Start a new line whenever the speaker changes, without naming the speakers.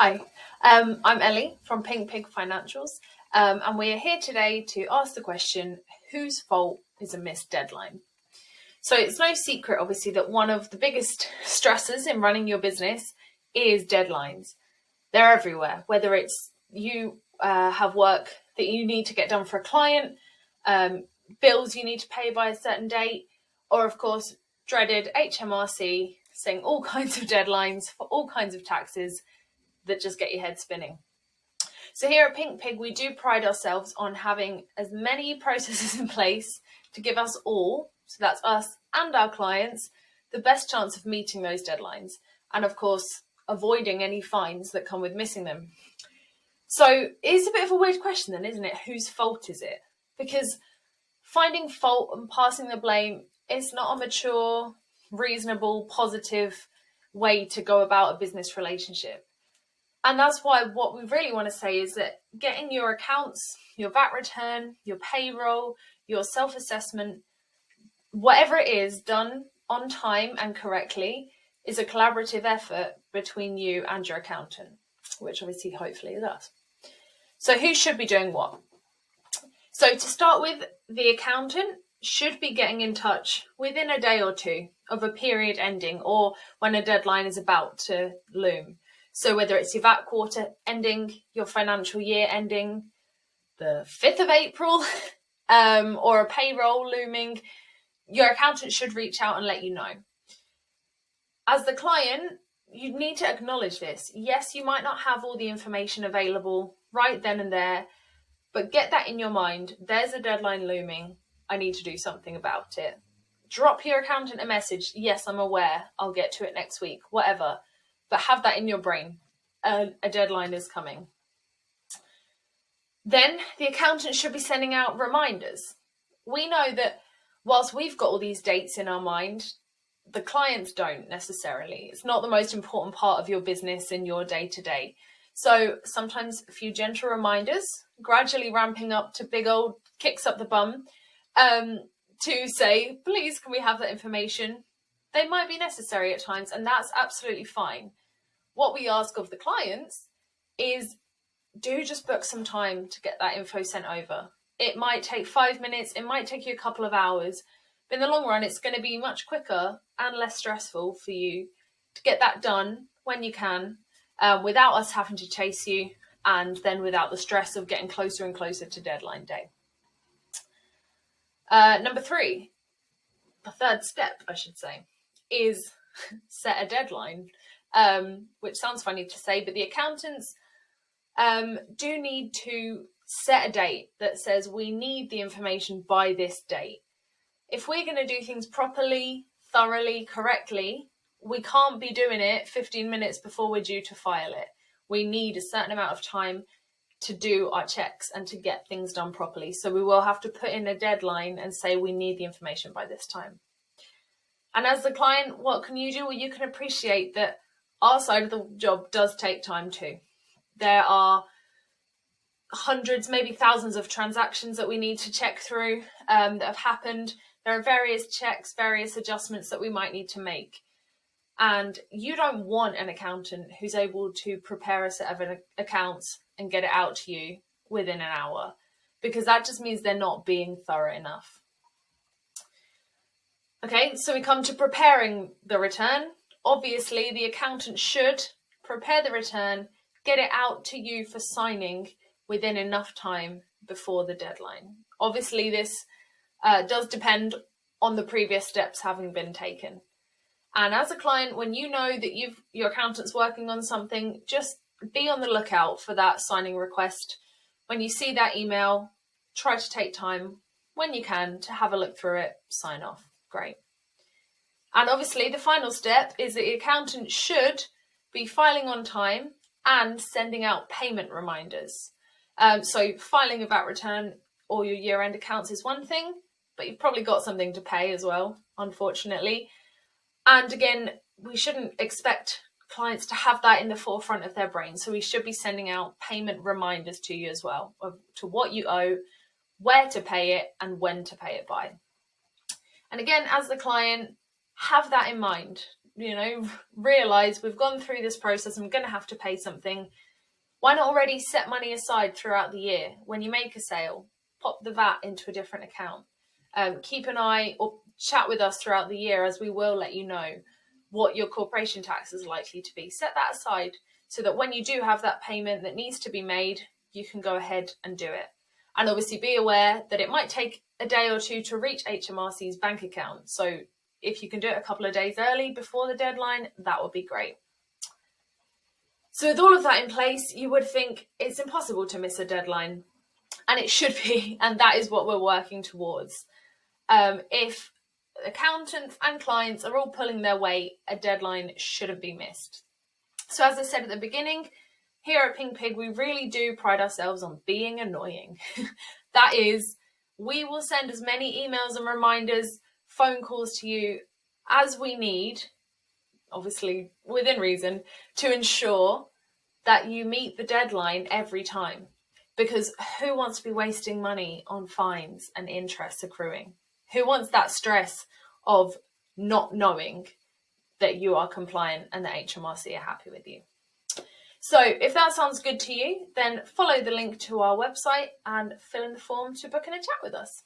Hi, I'm Ellie from Pink Pig Financials, and we are here today to ask the question, whose fault is a missed deadline? So it's no secret, obviously, that one of the biggest stresses in running your business is deadlines. They're everywhere, whether it's you have work that you need to get done for a client, bills you need to pay by a certain date, or of course, dreaded HMRC saying all kinds of deadlines for all kinds of taxes that just get your head spinning. So here at Pink Pig, we do pride ourselves on having as many processes in place to give us all, so that's us and our clients, the best chance of meeting those deadlines. And of course, avoiding any fines that come with missing them. So it's a bit of a weird question then, isn't it? Whose fault is it? Because finding fault and passing the blame is not a mature, reasonable, positive way to go about a business relationship. And that's why what we really want to say is that getting your accounts, your VAT return, your payroll, your self-assessment, whatever it is done on time and correctly is a collaborative effort between you and your accountant, which obviously hopefully is us. So who should be doing what? So to start with, the accountant should be getting in touch within a day or two of a period ending or when a deadline is about to loom. So whether it's your VAT quarter ending, your financial year ending, the 5th of April, or a payroll looming, your accountant should reach out and let you know. As the client, you need to acknowledge this. Yes, you might not have all the information available right then and there, but get that in your mind. There's a deadline looming. I need to do something about it. Drop your accountant a message. Yes, I'm aware. I'll get to it next week, whatever. But have that in your brain. A deadline is coming. Then the accountant should be sending out reminders. We know that whilst we've got all these dates in our mind, the clients don't necessarily. It's not the most important part of your business in your day-to-day. So sometimes a few gentle reminders, gradually ramping up to big old kicks up the bum, to say, please, can we have that information? They might be necessary at times, and that's absolutely fine. What we ask of the clients is, do just book some time to get that info sent over. It might take 5 minutes, it might take you a couple of hours, but in the long run, it's going to be much quicker and less stressful for you to get that done when you can, without us having to chase you, and then without the stress of getting closer and closer to deadline day. Number 3, the third step, I should say, is set a deadline. Which sounds funny to say, but the accountants do need to set a date that says we need the information by this date. If we're going to do things properly, thoroughly, correctly, we can't be doing it 15 minutes before we're due to file it. We need a certain amount of time to do our checks and to get things done properly. So we will have to put in a deadline and say we need the information by this time. And as the client, what can you do? Well, you can appreciate that our side of the job does take time too. There are hundreds, maybe thousands of transactions that we need to check through that have happened. There are various checks, various adjustments that we might need to make. And you don't want an accountant who's able to prepare a set of accounts and get it out to you within an hour, because that just means they're not being thorough enough. Okay, so we come to preparing the return. Obviously, the accountant should prepare the return, get it out to you for signing within enough time before the deadline. Obviously, this does depend on the previous steps having been taken. And as a client, when you know that your accountant's working on something, just be on the lookout for that signing request. When you see that email, try to take time when you can to have a look through it, sign off. Great. And obviously the final step is that the accountant should be filing on time and sending out payment reminders. So filing a VAT return or your year-end accounts is one thing, but you've probably got something to pay as well, unfortunately. And again, we shouldn't expect clients to have that in the forefront of their brain. So we should be sending out payment reminders to you as well, to what you owe, where to pay it, and when to pay it by. And again, as the client, have that in mind. realise we've gone through this process and we're going to have to pay something, why not already set money aside throughout the year? When you make a sale, pop the VAT into a different account. Keep an eye or chat with us throughout the year, as we will let you know what your corporation tax is likely to be. Set that aside so that when you do have that payment that needs to be made, you can go ahead and do it. And obviously be aware that it might take a day or two to reach HMRC's bank account. So if you can do it a couple of days early before the deadline, that would be great. So with all of that in place, you would think it's impossible to miss a deadline. And it should be, and that is what we're working towards. If accountants and clients are all pulling their weight, a deadline shouldn't be missed. So as I said at the beginning, here at Pink Pig, we really do pride ourselves on being annoying. That is, we will send as many emails and reminders, phone calls to you as we need, obviously within reason, to ensure that you meet the deadline every time. Because who wants to be wasting money on fines and interest accruing? Who wants that stress of not knowing that you are compliant and that HMRC are happy with you? So if that sounds good to you, then follow the link to our website and fill in the form to book in a chat with us.